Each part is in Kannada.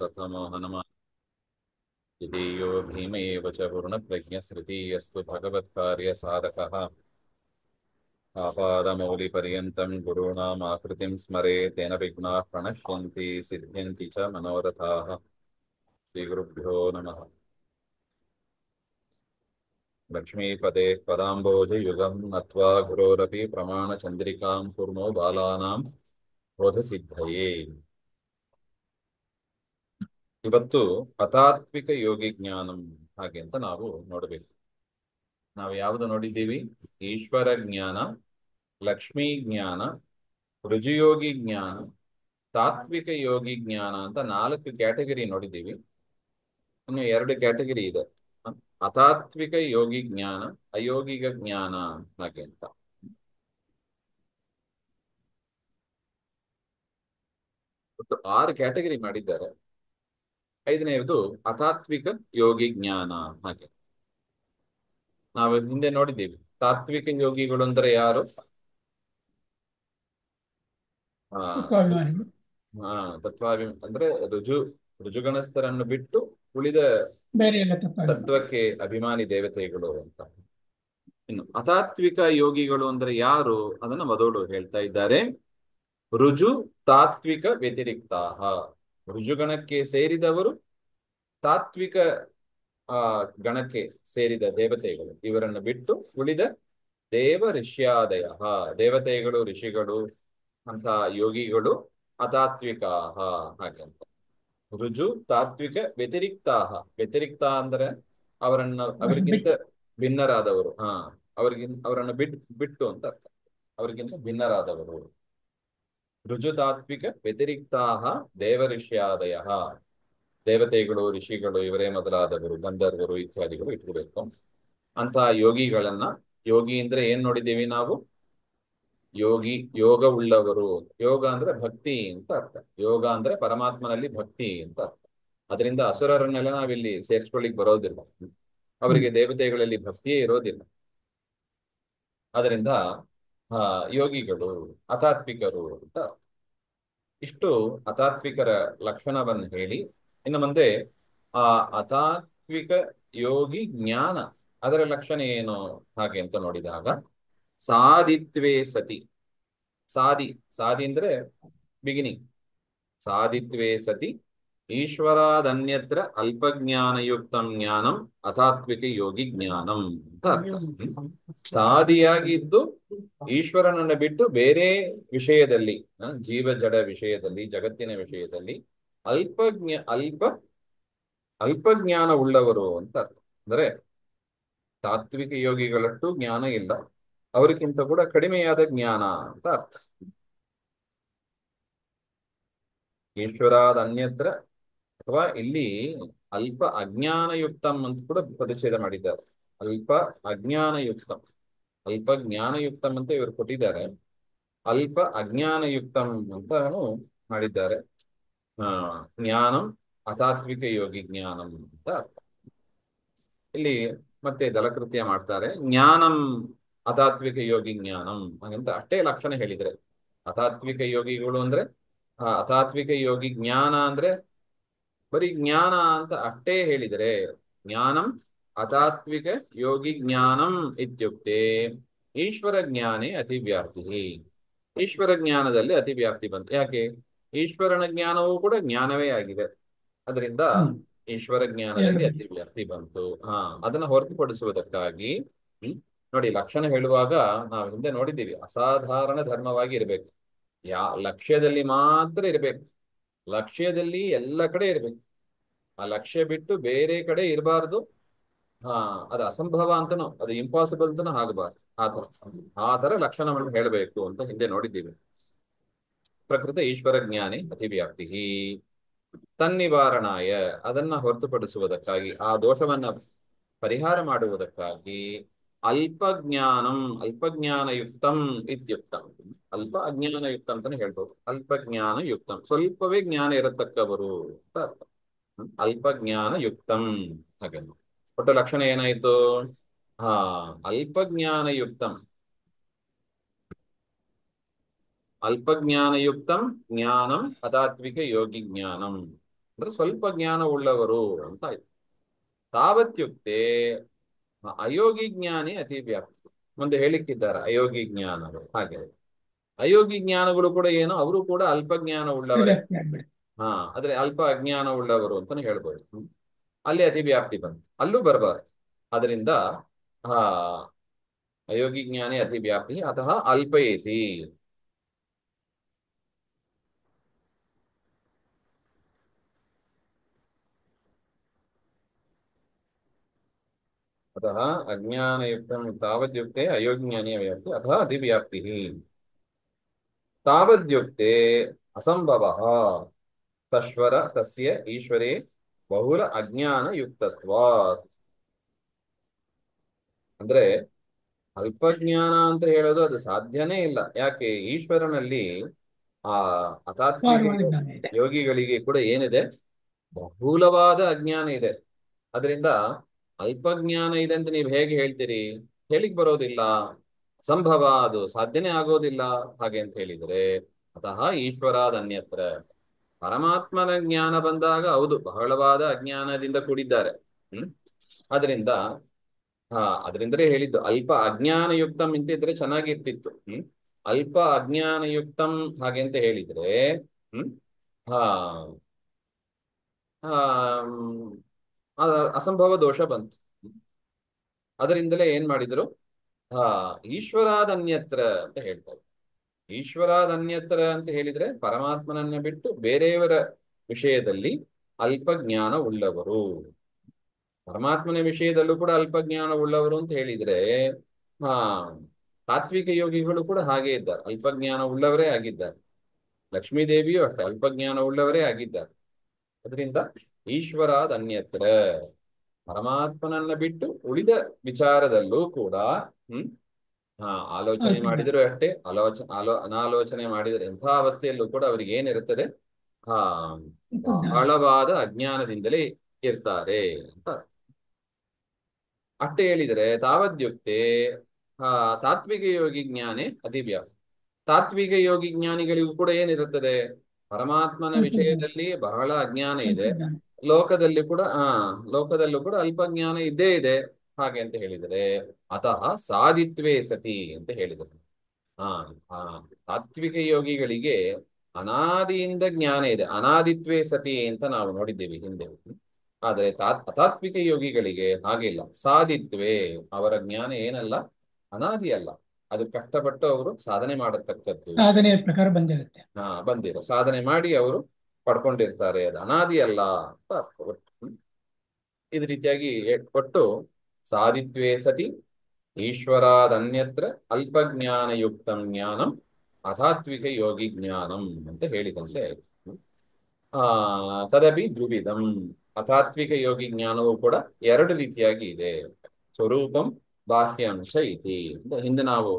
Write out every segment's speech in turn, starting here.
प्रथमो हनुमा द्वितीयो भीम एव च पूर्णप्रज्ञस्तृतीयस्तु भगवत्कार्यसाधकः आपादमौलिपर्यन्तं गुरूणाम् आकृतिं स्मरेत् तेन विघ्नाः प्रणश्यन्ति सिद्ध्यन्ति च मनोरथाः श्रीगुरुभ्यो नमः लक्ष्मीपदे पदाम्बोजयुगं नत्वा गुरोरपि प्रमाणचन्द्रिकां कुर्मो बालानां बोधसिद्धये ಇವತ್ತು ಅತಾತ್ವಿಕ ಯೋಗಿ ಜ್ಞಾನಂ ಹಾಗೆ ಅಂತ ನಾವು ನೋಡಬೇಕು. ನಾವು ಯಾವುದು ನೋಡಿದ್ದೀವಿ? ಈಶ್ವರ ಜ್ಞಾನ, ಲಕ್ಷ್ಮೀ ಜ್ಞಾನ, ಋಜುಯೋಗಿ ಜ್ಞಾನ, ತಾತ್ವಿಕ ಯೋಗಿ ಜ್ಞಾನ ಅಂತ 4 ಕ್ಯಾಟಗರಿ ನೋಡಿದ್ದೀವಿ. ಇನ್ನು 2 ಕ್ಯಾಟಗರಿ ಇದೆ, ಅತಾತ್ವಿಕ ಯೋಗಿ ಜ್ಞಾನ, ಅಯೋಗಿಕ ಜ್ಞಾನ ಹಾಗೆ ಅಂತ. ಒಟ್ಟು 6 ಕ್ಯಾಟಗರಿ ಮಾಡಿದ್ದಾರೆ. 5ನೇದು ಅತಾತ್ವಿಕ ಯೋಗಿ ಜ್ಞಾನ ಹಾಗೆ. ನಾವು ಹಿಂದೆ ನೋಡಿದ್ದೀವಿ ತಾತ್ವಿಕ ಯೋಗಿಗಳು ಅಂದ್ರೆ ಯಾರು? ತತ್ವಾಭಿಮಾನಿಗಳು. ಅಂದ್ರೆ ಋಜುಗಣಸ್ಥರನ್ನು ಬಿಟ್ಟು ಉಳಿದ ಬೇರೆ ಎಲ್ಲ ತತ್ವಾಭಿಮಾನಿ. ತತ್ವಕ್ಕೆ ಅಭಿಮಾನಿ ದೇವತೆಗಳು ಅಂತ. ಇನ್ನು ಅತಾತ್ವಿಕ ಯೋಗಿಗಳು ಅಂದ್ರೆ ಯಾರು ಅದನ್ನ ಮೊದಲು ಹೇಳ್ತಾ ಇದ್ದಾರೆ. ಋಜು ತಾತ್ವಿಕ ವ್ಯತಿರಿಕ್ತ, ಋಜುಗಣಕ್ಕೆ ಸೇರಿದವರು, ತಾತ್ವಿಕ ಗಣಕ್ಕೆ ಸೇರಿದ ದೇವತೆಗಳು, ಇವರನ್ನು ಬಿಟ್ಟು ಉಳಿದ ದೇವ ಋಷ್ಯಾದಯ, ದೇವತೆಗಳು ಋಷಿಗಳು ಅಂತ ಯೋಗಿಗಳು ಅತಾತ್ವಿಕ ಹಾಗಂತ. ಋಜು ತಾತ್ವಿಕ ವ್ಯತಿರಿಕ್ತ, ವ್ಯತಿರಿಕ್ತ ಅಂದ್ರೆ ಅವರಿಗಿಂತ ಭಿನ್ನರಾದವರು. ಅವರನ್ನು ಬಿಟ್ಟು ಅಂತ ಅರ್ಥ, ಅವರಿಗಿಂತ ಭಿನ್ನರಾದವರು. ಋಜು ತಾತ್ವಿಕ ವ್ಯತಿರಿಕ್ತ ದೇವ ಋಷ್ಯಾದಯ, ದೇವತೆಗಳು ಋಷಿಗಳು ಇವರೇ ಮೊದಲಾದವರು, ಗಂಧರ್ವರು ಇತ್ಯಾದಿಗಳು ಇಟ್ಕೋಬೇಕು. ಅಂತ ಯೋಗಿಗಳನ್ನ, ಯೋಗಿ ಅಂದ್ರೆ ಏನ್ ನೋಡಿದ್ದೀವಿ ನಾವು? ಯೋಗಿ ಯೋಗ ಉಳ್ಳವರು. ಯೋಗ ಅಂದ್ರೆ ಭಕ್ತಿ ಅಂತ ಅರ್ಥ. ಯೋಗ ಅಂದ್ರೆ ಪರಮಾತ್ಮನಲ್ಲಿ ಭಕ್ತಿ ಅಂತ ಅರ್ಥ. ಅದರಿಂದ ಅಸುರರನ್ನೆಲ್ಲ ನಾವಿಲ್ಲಿ ಸೇರ್ಸ್ಕೊಳ್ಳಿಕ್ ಬರೋದಿಲ್ಲ, ಅವರಿಗೆ ದೇವತೆಗಳಲ್ಲಿ ಭಕ್ತಿಯೇ ಇರೋದಿಲ್ಲ. ಅದರಿಂದ ಯೋಗಿಗಳು ಅತಾತ್ವಿಕರು ಅಂತ ಅರ್ಥ. ಇಷ್ಟು ಅತಾತ್ವಿಕರ ಲಕ್ಷಣವನ್ನು ಹೇಳಿ ಇನ್ನು ಮುಂದೆ ಆ ಅತಾತ್ವಿಕ ಯೋಗಿ ಜ್ಞಾನ ಅದರ ಲಕ್ಷಣ ಏನು ಹಾಗೆ ಅಂತ ನೋಡಿದಾಗ, ಸಾದಿತ್ವೇ ಸತಿ, ಸಾದಿ ಅಂದ್ರೆ ಬಿಗಿನಿಂಗ್, ಸಾದಿತ್ವೇ ಸತಿ ಈಶ್ವರಾದನ್ಯತ್ರ ಅಲ್ಪಜ್ಞಾನಯುಕ್ತಂ ಜ್ಞಾನಂ ಅತಾತ್ವಿಕ ಯೋಗಿ ಜ್ಞಾನಂ ಅಂತ ಅರ್ಥ. ಸಾದಿಯಾಗಿದ್ದು ಈಶ್ವರನನ್ನು ಬಿಟ್ಟು ಬೇರೆ ವಿಷಯದಲ್ಲಿ, ಜೀವ ಜಡ ವಿಷಯದಲ್ಲಿ, ಜಗತ್ತಿನ ವಿಷಯದಲ್ಲಿ ಅಲ್ಪ ಜ್ಞಾನ ಉಳ್ಳವರು ಅಂತ ಅರ್ಥ. ಅಂದ್ರೆ ತಾತ್ವಿಕ ಯೋಗಿಗಳಷ್ಟು ಜ್ಞಾನ ಇಲ್ಲ, ಅವರಿಗಿಂತ ಕೂಡ ಕಡಿಮೆಯಾದ ಜ್ಞಾನ ಅಂತ ಅರ್ಥ. ಈಶ್ವರಾದ ಅನ್ಯತ್ರ, ಅಥವಾ ಇಲ್ಲಿ ಅಲ್ಪ ಅಜ್ಞಾನಯುಕ್ತಂ ಅಂತ ಕೂಡ ಪದಚ್ಛೇದ ಮಾಡಿದ್ದಾರೆ. ಅಲ್ಪ ಅಜ್ಞಾನಯುಕ್ತಂ, ಅಲ್ಪ ಜ್ಞಾನಯುಕ್ತಂ ಅಂತ ಇವರು ಕೊಟ್ಟಿದ್ದಾರೆ, ಅಲ್ಪ ಅಜ್ಞಾನಯುಕ್ತಂ ಅಂತ ಮಾಡಿದ್ದಾರೆ. ಜ್ಞಾನಂ ಅತಾತ್ವಿಕ ಯೋಗಿ ಜ್ಞಾನಂ ಅಂತ ಅರ್ಥ. ಇಲ್ಲಿ ಮತ್ತೆ ದಲಕೃತ್ಯ ಮಾಡ್ತಾರೆ, ಜ್ಞಾನಂ ಅತಾತ್ವಿಕ ಯೋಗಿ ಜ್ಞಾನಂ ಹಾಗಂತ ಅಷ್ಟೇ ಲಕ್ಷಣ ಹೇಳಿದ್ರೆ. ಅತಾತ್ವಿಕ ಯೋಗಿಗಳು ಅಂದ್ರೆ ಅತಾತ್ವಿಕ ಯೋಗಿ ಜ್ಞಾನ ಅಂದ್ರೆ ಬರೀ ಜ್ಞಾನ ಅಂತ ಅಷ್ಟೇ ಹೇಳಿದರೆ, ಜ್ಞಾನಂ ಅತಾತ್ವಿಕ ಯೋಗಿ ಜ್ಞಾನಂ ಇತ್ಯುಕ್ತೆ ಈಶ್ವರ ಜ್ಞಾನೇ ಅತಿವ್ಯಾಪ್ತಿ. ಈಶ್ವರ ಜ್ಞಾನದಲ್ಲಿ ಅತಿವ್ಯಾಪ್ತಿ ಬಂತು. ಯಾಕೆ? ಈಶ್ವರನ ಜ್ಞಾನವೂ ಕೂಡ ಜ್ಞಾನವೇ ಆಗಿದೆ, ಅದರಿಂದ ಈಶ್ವರ ಜ್ಞಾನದಲ್ಲಿ ಅತಿವ್ಯಾಪ್ತಿ ಬಂತು. ಅದನ್ನ ಹೊರತುಪಡಿಸುವುದಕ್ಕಾಗಿ ನೋಡಿ, ಲಕ್ಷಣ ಹೇಳುವಾಗ ನಾವು ಹಿಂದೆ ನೋಡಿದ್ದೀವಿ, ಅಸಾಧಾರಣ ಧರ್ಮವಾಗಿ ಇರಬೇಕು. ಲಕ್ಷ್ಯದಲ್ಲಿ ಮಾತ್ರ ಇರಬೇಕು, ಲಕ್ಷ್ಯದಲ್ಲಿ ಎಲ್ಲ ಕಡೆ ಇರಬೇಕು. ಆ ಲಕ್ಷ್ಯ ಬಿಟ್ಟು ಬೇರೆ ಕಡೆ ಇರಬಾರ್ದು. ಅದು ಅಸಂಭವ ಅಂತನೋ, ಅದು ಇಂಪಾಸಿಬಲ್ ಅಂತನೋ ಆಗಬಾರ್ದು. ಆ ತರ ಲಕ್ಷಣವನ್ನು ಹೇಳಬೇಕು ಅಂತ ಹಿಂದೆ ನೋಡಿದ್ದೀವಿ. ಪ್ರಕೃತ ಈಶ್ವರ ಜ್ಞಾನಿ ಅತಿವ್ಯಾಪ್ತಿ ತನ್ನಿವಾರಣಾಯ, ಅದನ್ನ ಹೊರತುಪಡಿಸುವುದಕ್ಕಾಗಿ, ಆ ದೋಷವನ್ನ ಪರಿಹಾರ ಮಾಡುವುದಕ್ಕಾಗಿ ಅಲ್ಪಜ್ಞಾನಂ ಅಲ್ಪಜ್ಞಾನಯುಕ್ತಂ ಇತ್ಯುಕ್ತಂ. ಅಲ್ಪ ಅಜ್ಞಾನಯುಕ್ತ ಅಂತಾನೆ ಹೇಳ್ಬೋದು. ಅಲ್ಪಜ್ಞಾನಯುಕ್ತಂ, ಸ್ವಲ್ಪವೇ ಜ್ಞಾನ ಇರತಕ್ಕವರು ಅಂತ ಅರ್ಥ. ಅಲ್ಪಜ್ಞಾನಯುಕ್ತಂ ಹಾಗೆ. ಒಟ್ಟು ಲಕ್ಷಣ ಏನಾಯ್ತು? ಅಲ್ಪಜ್ಞಾನಯುಕ್ತಂ, ಅಲ್ಪಜ್ಞಾನಯುಕ್ತಂ ಜ್ಞಾನಂ ಅತಾತ್ವಿಕ ಯೋಗಿ ಜ್ಞಾನಂ. ಅಂದ್ರೆ ಸ್ವಲ್ಪ ಜ್ಞಾನ ಉಳ್ಳವರು ಅಂತ ಆಯ್ತು. ತಾವತ್ಯುಕ್ತೆ ಅಯೋಗಿ ಜ್ಞಾನಿ ಅತಿ ವ್ಯಾಪ್ತಿ. ಮುಂದೆ ಹೇಳಿಕ್ಕಿದ್ದಾರೆ ಅಯೋಗಿ ಜ್ಞಾನಗಳು ಹಾಗೆ. ಅಯೋಗಿ ಜ್ಞಾನಗಳು ಕೂಡ ಏನು, ಅವರು ಕೂಡ ಅಲ್ಪ ಜ್ಞಾನ ಉಳ್ಳವರೇ. ವ್ಯಕ್ತಿ ಆಗ್ಬಿಡಿ. ಹಾ, ಆದ್ರೆ ಅಲ್ಪ ಅಜ್ಞಾನ ಉಳ್ಳವರು ಅಂತಾನೆ ಹೇಳ್ಬೋದು. ಅಲ್ಲಿ ಅತಿ ವ್ಯಾಪ್ತಿ ಬಂತು, ಅಲ್ಲೂ ಬರಬಾರ್ದು. ಅದರಿಂದ ಹಾ, ಅಯೋಗಿ ಜ್ಞಾನಿ ಅತಿ ವ್ಯಾಪ್ತಿ ಅಥವಾ ಅಲ್ಪಯೇತಿ. अतः अज्ञानयुक्तं तावद्युक्ते अयोज्ञानीय व्याप्ति अथवा अधिव्याप्तिः। तावद्युक्ते असंभवः तस्वर तस्य ईश्वरे ಬಹುಲ ಅಜ್ಞಾನ ಯುಕ್ತತ್ವಾತ್. ಅಂದ್ರೆ ಅಲ್ಪಜ್ಞಾನ ಅಂತ ಹೇಳೋದು ಅದು ಸಾಧ್ಯನೇ ಇಲ್ಲ. ಯಾಕೆ? ಈಶ್ವರನಲ್ಲಿ ಆ ಅತಾತ್ವಿಕ ಅಪಾರವಾದ ಜ್ಞಾನ ಇದೆ. ಯೋಗಿಗಳಿಗೆ ಕೂಡ ಏನಿದೆ, ಬಹುಲವಾದ ಅಜ್ಞಾನ ಇದೆ. ಅದರಿಂದ ಅಲ್ಪಜ್ಞಾನ ಇದೆ ಅಂತ ನೀವು ಹೇಗೆ ಹೇಳ್ತೀರಿ? ಹೇಳಿಕ್ ಬರೋದಿಲ್ಲ, ಅಸಂಭವ, ಅದು ಸಾಧ್ಯನೇ ಆಗೋದಿಲ್ಲ ಹಾಗೆ ಅಂತ ಹೇಳಿದರೆ, ಅತಃ ಈಶ್ವರಾದ ಅನ್ಯತ್ರ. ಪರಮಾತ್ಮನ ಜ್ಞಾನ ಬಂದಾಗ ಹೌದು ಬಹಳವಾದ ಅಜ್ಞಾನದಿಂದ ಕೂಡಿದ್ದಾರೆ. ಅದರಿಂದ ಅದರಿಂದಲೇ ಹೇಳಿದ್ದು ಅಲ್ಪ ಅಜ್ಞಾನಯುಕ್ತಂ ಇಂತಿದ್ರೆ ಚೆನ್ನಾಗಿರ್ತಿತ್ತು. ಅಲ್ಪ ಅಜ್ಞಾನಯುಕ್ತಂ ಹಾಗೆ ಅಂತ ಹೇಳಿದ್ರೆ ಹ್ಮ್ ಹಾ ಆ, ಅಸಂಭವ ದೋಷ ಬಂತು. ಅದರಿಂದಲೇ ಏನ್ ಮಾಡಿದ್ರು? ಹಾ, ಈಶ್ವರಾದನ್ಯತ್ರ ಅಂತ ಹೇಳ್ತಾರೆ. ಈಶ್ವರಾದನ್ಯತ್ರ ಅಂತ ಹೇಳಿದ್ರೆ ಪರಮಾತ್ಮನನ್ನ ಬಿಟ್ಟು ಬೇರೆಯವರ ವಿಷಯದಲ್ಲಿ ಅಲ್ಪ ಜ್ಞಾನ ಉಳ್ಳವರು. ಪರಮಾತ್ಮನ ವಿಷಯದಲ್ಲೂ ಕೂಡ ಅಲ್ಪ ಜ್ಞಾನ ಉಳ್ಳವರು ಅಂತ ಹೇಳಿದ್ರೆ ಹಾ, ತಾತ್ವಿಕ ಯೋಗಿಗಳು ಕೂಡ ಹಾಗೆ ಇದ್ದಾರೆ, ಅಲ್ಪ ಜ್ಞಾನ ಉಳ್ಳವರೇ ಆಗಿದ್ದಾರೆ. ಲಕ್ಷ್ಮೀದೇವಿಯೂ ಅಷ್ಟೇ ಅಲ್ಪ ಜ್ಞಾನ ಉಳ್ಳವರೇ ಆಗಿದ್ದಾರೆ. ಅದರಿಂದ ಈಶ್ವರಾದ ಅನ್ಯತ್ರ, ಪರಮಾತ್ಮನನ್ನ ಬಿಟ್ಟು ಉಳಿದ ವಿಚಾರದಲ್ಲೂ ಕೂಡ ಹ್ಮ್ ಆಲೋಚನೆ ಅಲ್ಪ ಜ್ಞಾನ. ಮಾಡಿದರೂ ಅಷ್ಟೇ, ಅನಾಲೋಚನೆ ಮಾಡಿದರೆ ಎಂಥ ಅವಸ್ಥೆಯಲ್ಲೂ ಕೂಡ ಅವರಿಗೆ ಏನಿರುತ್ತದೆ? ಹಾ, ಅಲ್ಪ ಜ್ಞಾನ. ಬಹಳವಾದ ಅಜ್ಞಾನದಿಂದಲೇ ಇರ್ತಾರೆ ಅಂತ. ಅಷ್ಟೇ ಹೇಳಿದರೆ ತಾವದ್ಯುಕ್ತೆ ತಾತ್ವಿಕ ಯೋಗಿ ಜ್ಞಾನೇ ಅತಿವ್ಯಾಪ್ತಿ. ತಾತ್ವಿಕ ಯೋಗಿ ಜ್ಞಾನಿಗಳಿಗೂ ಕೂಡ ಏನಿರುತ್ತದೆ? ಪರಮಾತ್ಮನ ಅಲ್ಪ ಜ್ಞಾನ. ವಿಷಯದಲ್ಲಿ ಬಹಳ ಅಜ್ಞಾನ ಅಲ್ಪ ಇದೆ. ಜ್ಞಾನ. ಲೋಕದಲ್ಲೂ ಕೂಡ ಅಲ್ಪ ಜ್ಞಾನ ಇದ್ದೇ ಇದೆ ಹಾಗೆ ಅಂತ ಹೇಳಿದರೆ, ಅತಃ ಸಾಧಿತ್ವೇ ಸತಿ ಅಂತ ಹೇಳಿದರು. ಹಾ ಹಾ ತಾತ್ವಿಕ ಯೋಗಿಗಳಿಗೆ ಅನಾದಿಯಿಂದ ಜ್ಞಾನ ಇದೆ, ಅನಾದಿತ್ವೇ ಸತಿ ಅಂತ ನಾವು ನೋಡಿದ್ದೇವೆ ಹಿಂದೆ. ಆದರೆ ಅತಾತ್ವಿಕ ಯೋಗಿಗಳಿಗೆ ಹಾಗಿಲ್ಲ, ಸಾಧಿತ್ವೇ. ಅವರ ಜ್ಞಾನ ಏನಲ್ಲ, ಅನಾದಿ ಅಲ್ಲ, ಅದು ಕಷ್ಟಪಟ್ಟು ಅವರು ಸಾಧನೆ ಮಾಡತಕ್ಕದ್ದು. ಸಾಧನೆಯ ಪ್ರಕಾರ ಬಂದಿರುತ್ತೆ. ಬಂದಿರೋ ಸಾಧನೆ ಮಾಡಿ ಅವರು ಪಡ್ಕೊಂಡಿರ್ತಾರೆ, ಅದು ಅನಾದಿ ಅಲ್ಲ ಅಂತ ಅರ್ಥ ಒಟ್ಟು. ಇದ ರೀತಿಯಾಗಿ ಒಟ್ಟು ಸಾಧಿತ್ವೇ ಸತಿ ಈಶ್ವರಾದನ್ಯತ್ರ ಅಲ್ಪಜ್ಞಾನಯುಕ್ತಂ ಜ್ಞಾನಂ ಅತಾತ್ವಿಕ ಯೋಗಿ ಜ್ಞಾನಂ ಅಂತ ಹೇಳಿದಂತೆ ಆಯ್ತು. ತದಪಿ ದ್ವಿವಿಧಂ. ಅತಾತ್ವಿಕ ಯೋಗಿ ಜ್ಞಾನವೂ ಕೂಡ ಎರಡು ರೀತಿಯಾಗಿ ಇದೆ. ಸ್ವರೂಪಂ ಬಾಹ್ಯಾಂಶ ಇತಿ ಅಂತ ಹಿಂದೆ ನಾವು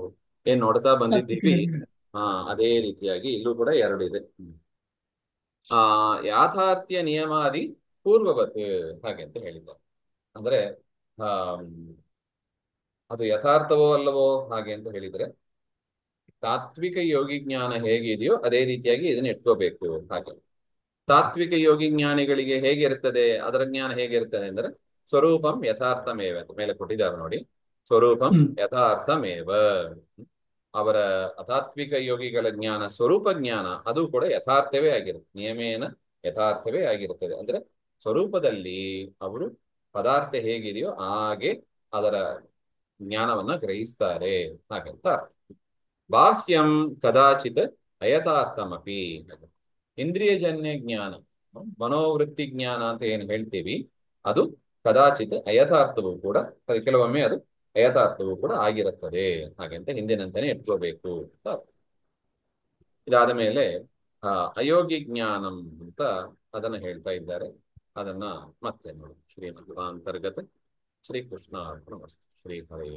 ಏನ್ ನೋಡ್ತಾ ತಾತ್ವಿಕ ಬಂದಿದ್ದೀವಿ. ಯೋಗಿಗಳು. ಅದೇ ರೀತಿಯಾಗಿ ಇಲ್ಲೂ ಕೂಡ ಎರಡು ಇದೆ. ಯಾಥಾರ್ಥ್ಯ ನಿಯಮಾದಿ ಪೂರ್ವವತ್ ಹಾಗೆ ಅಂತ ಹೇಳಿದ್ದಾರೆ. ಅಂದ್ರೆ ಆ ಅದು ಯಥಾರ್ಥವೋ ಅಲ್ಲವೋ ಹಾಗೆ ಅಂತ ಹೇಳಿದ್ರೆ, ತಾತ್ವಿಕ ಯೋಗಿ ಜ್ಞಾನ ಹೇಗಿದೆಯೋ ಅದೇ ರೀತಿಯಾಗಿ ಇದನ್ನ ಇಟ್ಕೋಬೇಕು ಹಾಗೆ. ತಾತ್ವಿಕ ಯೋಗಿ ಜ್ಞಾನಿಗಳಿಗೆ ಹೇಗಿರ್ತದೆ, ಅದರ ಜ್ಞಾನ ಹೇಗಿರ್ತದೆ ಅಂದ್ರೆ ಸ್ವರೂಪಂ ಯಥಾರ್ಥಮೇವ ಅಂತ ಮೇಲೆ ಕೊಟ್ಟಿದ್ದಾರೆ ನೋಡಿ. ಸ್ವರೂಪಂ ಯಥಾರ್ಥಮೇವ. ಅವರ ಅತಾತ್ವಿಕ ಯೋಗಿಗಳ ಜ್ಞಾನ ಸ್ವರೂಪ ಜ್ಞಾನ ಅದು ಕೂಡ ಯಥಾರ್ಥವೇ ಆಗಿರುತ್ತೆ, ನಿಯಮೇನ ಯಥಾರ್ಥವೇ ಆಗಿರುತ್ತದೆ. ಅಂದ್ರೆ ಸ್ವರೂಪದಲ್ಲಿ ಅವರು ಪದಾರ್ಥ ಹೇಗಿದೆಯೋ ಹಾಗೆ ಅದರ ಜ್ಞಾನವನ್ನ ಗ್ರಹಿಸ್ತಾರೆ ಹಾಗಂತ ಅರ್ಥ. ಬಾಹ್ಯಂ ಕದಾಚಿತ್ ಅಯಥಾರ್ಥಮಪಿ. ಇಂದ್ರಿಯಜನ್ಯ ಜ್ಞಾನ, ಮನೋವೃತ್ತಿ ಜ್ಞಾನ ಅಂತ ಏನು ಹೇಳ್ತೀವಿ, ಅದು ಕದಾಚಿತ್ ಅಯಥಾರ್ಥವೂ ಕೂಡ, ಕೆಲವೊಮ್ಮೆ ಅದು ಅಯಥಾರ್ಥವೂ ಕೂಡ ಆಗಿರುತ್ತದೆ ಹಾಗಂತ ಹಿಂದಿನಂತಾನೆ ಇಟ್ಕೋಬೇಕು ಅಂತ. ಇದಾದ ಮೇಲೆ ಅಯೋಗಿ ಜ್ಞಾನಂ ಅಂತ ಅದನ್ನ ಹೇಳ್ತಾ ಇದ್ದಾರೆ. ಅದನ್ನ ಮತ್ತೆ ನೋಡಿ. ಶ್ರೀಮದ್ ಅಂತರ್ಗತ ಶ್ರೀಕೃಷ್ಣ ಅರ್ಪಣಮಸ್ತು. ಶ್ರೀ ಹರೇ.